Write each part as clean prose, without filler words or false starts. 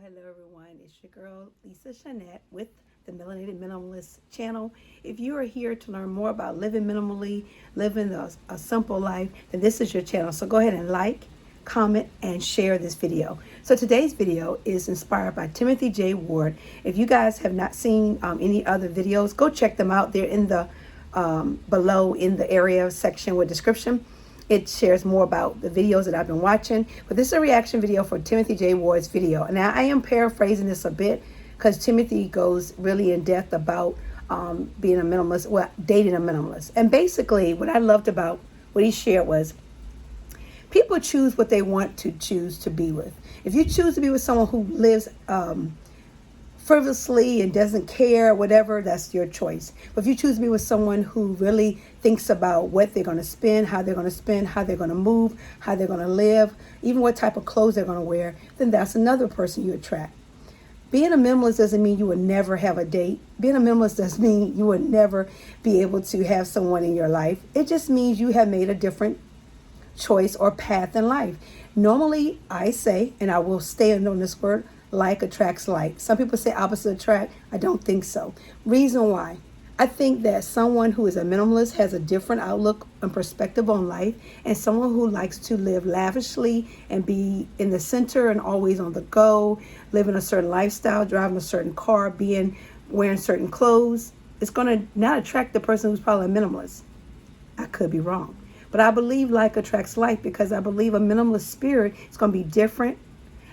Hello everyone. It's your girl Lisa Shanette with the Melanated Minimalist channel. If you are here to learn more about living minimally, living a simple life, then this is your channel. So go ahead and like, comment, and share this video. So today's video is inspired by Timothy J. Ward. If you guys have not seen any other videos, go check them out. They're in the below in the area section with description. It shares more about the videos that I've been watching. But this is a reaction video for Timothy J. Ward's video. Now, I am paraphrasing this a bit because Timothy goes really in depth about being a minimalist, well, dating a minimalist. And basically, what I loved about what he shared was people choose what they want to choose to be with. If you choose to be with someone who lives frivolously and doesn't care, whatever, that's your choice. But if you choose to be with someone who really thinks about what they're going to spend, how they're going to spend, how they're going to move, how they're going to live, even what type of clothes they're going to wear, then that's another person you attract. Being a minimalist doesn't mean you will never have a date. Being a minimalist doesn't mean you will never be able to have someone in your life. It just means you have made a different choice or path in life. Normally, I say, and I will stand on this word, like attracts like. Some people say opposite attract. I don't think so. Reason why. I think that someone who is a minimalist has a different outlook and perspective on life, and someone who likes to live lavishly and be in the center and always on the go, living a certain lifestyle, driving a certain car, wearing certain clothes, it's going to not attract the person who's probably a minimalist. I could be wrong. But I believe like attracts like because I believe a minimalist spirit is going to be different.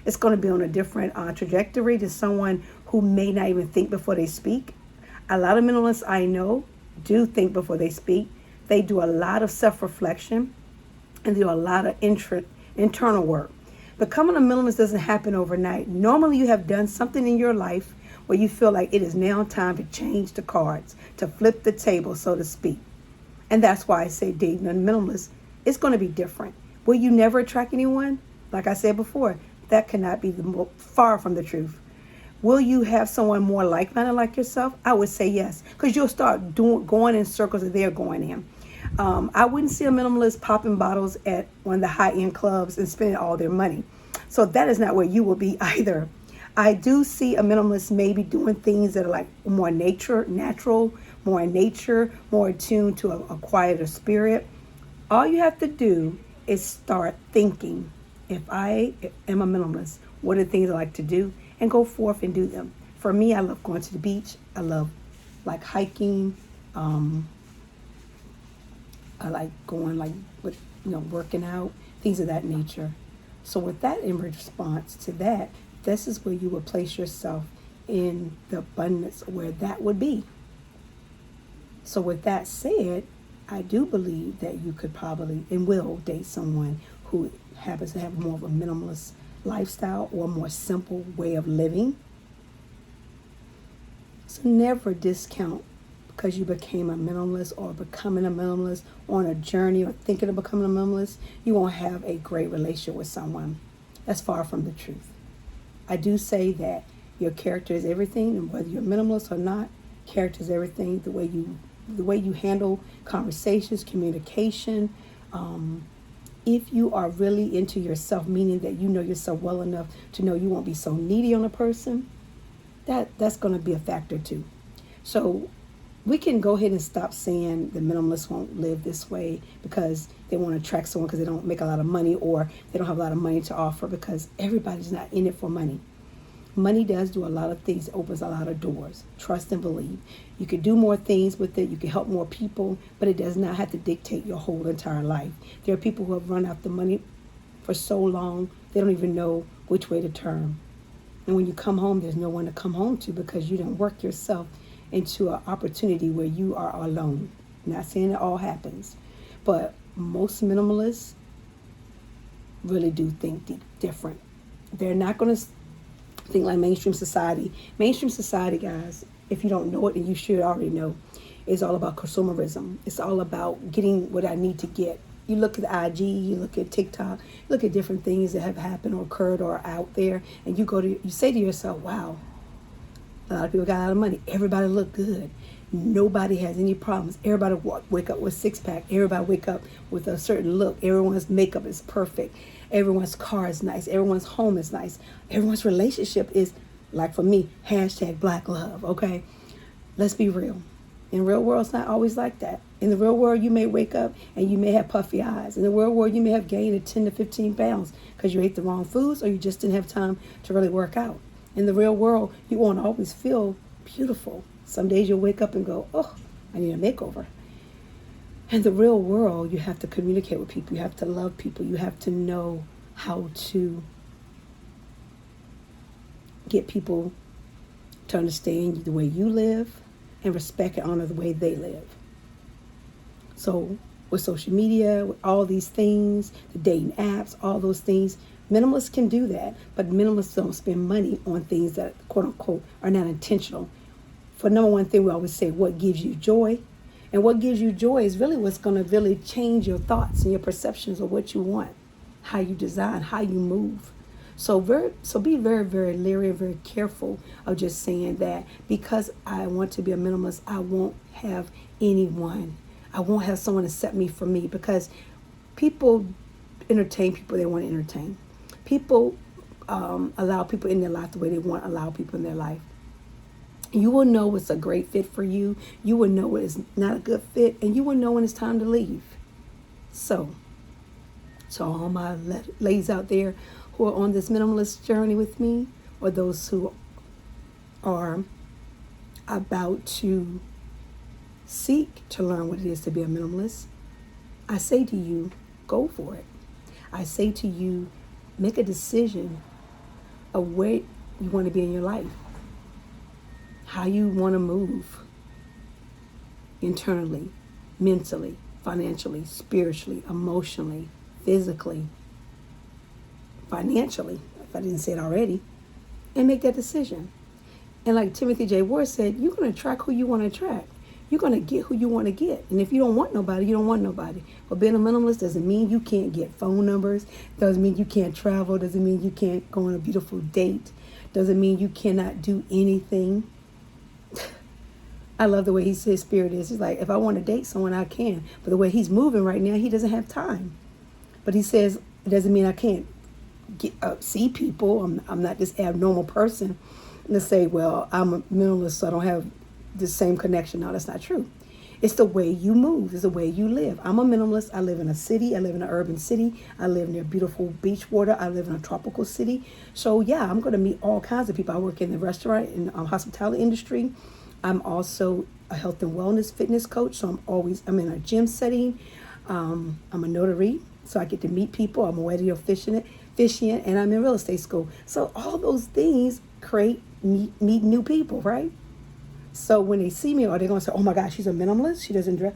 It's going to be on a different trajectory to someone who may not even think before they speak. A lot of minimalists I know do think before they speak. They do a lot of self-reflection and they do a lot of internal work. Becoming a minimalist doesn't happen overnight. Normally you have done something in your life where you feel like it is now time to change the cards, to flip the table, so to speak. And that's why I say dating a minimalist is going to be different. Will you never attract anyone? Like I said before, that cannot be far from the truth. Will you have someone more like-minded like yourself? I would say yes, because you'll start going in circles that they're going in. I wouldn't see a minimalist popping bottles at one of the high-end clubs and spending all their money. So that is not where you will be either. I do see a minimalist maybe doing things that are like more natural, more in nature, more attuned to a quieter spirit. All you have to do is start thinking, if I am a minimalist, what are the things I like to do? And go forth and do them. For me, I love going to the beach. I love like hiking. I like going working out, things of that nature. So with that, in response to that, this is where you would place yourself in the abundance where that would be. So with that said, I do believe that you could probably and will date someone who happens to have more of a minimalist lifestyle or a more simple way of living. So never discount because you became a minimalist or becoming a minimalist on a journey or thinking of becoming a minimalist, you won't have a great relationship with someone. That's far from the truth. I do say that your character is everything, and whether you're a minimalist or not, character is everything. The way you handle conversations, communication, if you are really into yourself, meaning that you know yourself well enough to know you won't be so needy on a person, that's going to be a factor too. So we can go ahead and stop saying the minimalists won't live this way because they want to attract someone because they don't make a lot of money or they don't have a lot of money to offer, because everybody's not in it for money. Money does do a lot of things. It opens a lot of doors. Trust and believe. You can do more things with it. You can help more people, but it does not have to dictate your whole entire life. There are people who have run out the money for so long, they don't even know which way to turn. And when you come home, there's no one to come home to because you didn't work yourself into an opportunity where you are alone. I'm not saying it all happens, but most minimalists really do think different. They're not going to think like mainstream society. Mainstream society, guys, if you don't know it, and you should already know, is all about consumerism. It's all about getting what I need to get. You look at IG, you look at TikTok, you look at different things that have happened or occurred or are out there, and you say to yourself, wow, a lot of people got a lot of money. Everybody look good. Nobody has any problems. Everybody wake up with six-pack. Everybody wake up with a certain look. Everyone's makeup is perfect. Everyone's car is nice. Everyone's home is nice. Everyone's relationship is, like for me, hashtag black love, okay? Let's be real. In the real world, it's not always like that. In the real world, you may wake up and you may have puffy eyes. In the real world, you may have gained 10 to 15 pounds because you ate the wrong foods or you just didn't have time to really work out. In the real world, you won't always feel beautiful. Some days you'll wake up and go, oh, I need a makeover. In the real world, you have to communicate with people. You have to love people. You have to know how to get people to understand the way you live and respect and honor the way they live. So with social media, with all these things, the dating apps, all those things, minimalists can do that, but minimalists don't spend money on things that, quote unquote, are not intentional. For number one thing, we always say, what gives you joy? And what gives you joy is really what's going to really change your thoughts and your perceptions of what you want, how you design, how you move. So be very, very leery and very careful of just saying that because I want to be a minimalist, I won't have anyone. I won't have someone to set me for me, because people entertain people they want to entertain. People allow people in their life the way they want to allow people in their life. You will know what's a great fit for you. You will know what is not a good fit, and you will know when it's time to leave. So all my ladies out there who are on this minimalist journey with me, or those who are about to seek to learn what it is to be a minimalist, I say to you, go for it. I say to you, make a decision of where you want to be in your life, how you want to move internally, mentally, financially, spiritually, emotionally, physically, financially, if I didn't say it already, and make that decision. And like Timothy J. Ward said, you're going to attract who you want to attract. You're going to get who you want to get. And if you don't want nobody, you don't want nobody. But being a minimalist doesn't mean you can't get phone numbers. Doesn't mean you can't travel. Doesn't mean you can't go on a beautiful date. Doesn't mean you cannot do anything. I love the way his spirit is. He's like, if I want to date someone, I can. But the way he's moving right now, he doesn't have time. But he says, it doesn't mean I can't see people. I'm not this abnormal person. And to say, well, I'm a minimalist, so I don't have the same connection. No, that's not true. It's the way you move. It's the way you live. I'm a minimalist. I live in a city. I live in an urban city. I live near beautiful beach water. I live in a tropical city. So yeah, I'm going to meet all kinds of people. I work in the restaurant and hospitality industry. I'm also a health and wellness fitness coach. So I'm in a gym setting. I'm a notary, so I get to meet people. I'm a wedding officiant, and I'm in real estate school. So all those things meet new people, right? So when they see me, are they going to say, oh my gosh, she's a minimalist? She doesn't dress.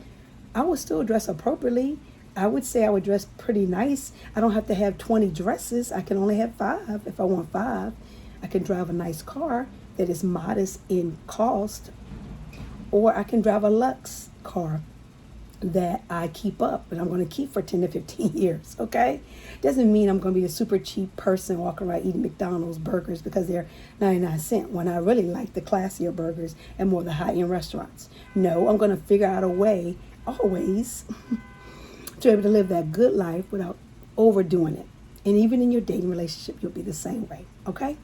I would still dress appropriately. I would say I would dress pretty nice. I don't have to have 20 dresses. I can only have 5 if I want 5. I can drive a nice car that is modest in cost, or I can drive a luxe car that I keep up and I'm going to keep for 10 to 15 years, okay? Doesn't mean I'm going to be a super cheap person walking around eating McDonald's burgers because they're 99 cents when I really like the classier burgers and more the high-end restaurants. No, I'm going to figure out a way, always, to be able to live that good life without overdoing it. And even in your dating relationship, you'll be the same way, okay?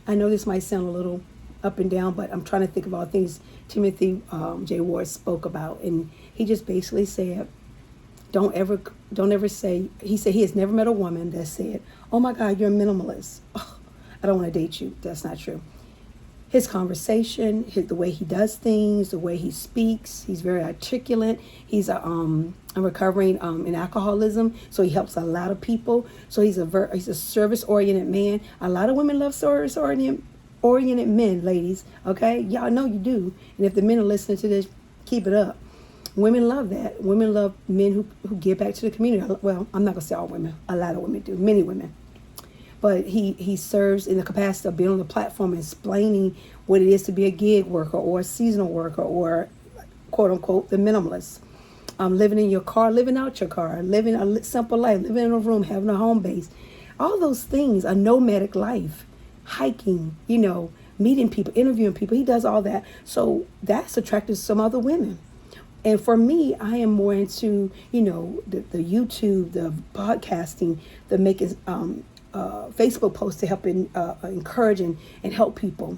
I know this might sound a little up and down, but I'm trying to think of all things Timothy J. Ward spoke about, and he just basically said, don't ever say, he said he has never met a woman that said, oh my God, you're a minimalist. Oh, I don't want to date you. That's not true. His conversation, the way he does things, the way he speaks, he's very articulate. He's a recovering in alcoholism, so he helps a lot of people. So he's a service-oriented man. A lot of women love service-oriented men, ladies, okay? Y'all know you do. And if the men are listening to this, keep it up. Women love that. Women love men who give back to the community. Well, I'm not going to say all women. A lot of women do. Many women. But he serves in the capacity of being on the platform and explaining what it is to be a gig worker or a seasonal worker or, quote unquote, the minimalist. Living in your car, living out your car, living a simple life, living in a room, having a home base. All those things, a nomadic life, hiking, meeting people, interviewing people. He does all that. So that's attracted to some other women. And for me, I am more into, the YouTube, the podcasting, the making Facebook posts to help encourage and help people.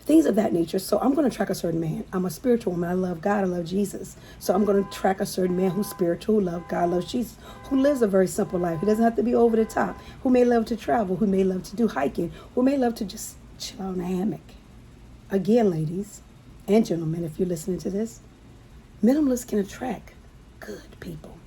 Things of that nature. So I'm going to track a certain man. I'm a spiritual woman. I love God. I love Jesus. So I'm going to track a certain man who's spiritual, who loves God, loves Jesus, who lives a very simple life. He doesn't have to be over the top. Who may love to travel, who may love to do hiking, who may love to just chill on a hammock. Again, ladies and gentlemen, if you're listening to this, minimalists can attract good people.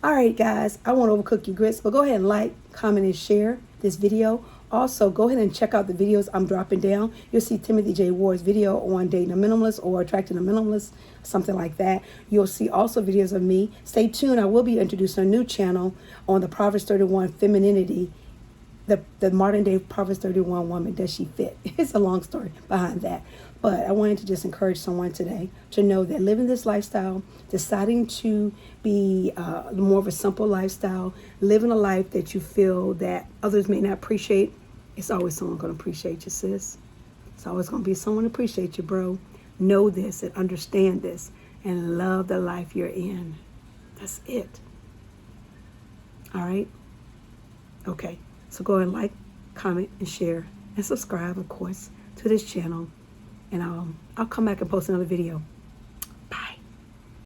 All right, guys, I won't overcook your grits, but go ahead and like, comment, and share this video. Also, go ahead and check out the videos I'm dropping down. You'll see Timothy J. Ward's video on dating a minimalist or attracting a minimalist, something like that. You'll see also videos of me. Stay tuned. I will be introducing a new channel on the Proverbs 31 femininity, the modern day Proverbs 31 woman. Does she fit? It's a long story behind that. But I wanted to just encourage someone today to know that living this lifestyle, deciding to be more of a simple lifestyle, living a life that you feel that others may not appreciate, it's always someone going to appreciate you, sis. It's always going to be someone to appreciate you, bro. Know this and understand this and love the life you're in. That's it. All right? Okay. So go and like, comment, and share, and subscribe, of course, to this channel. And I'll come back and post another video.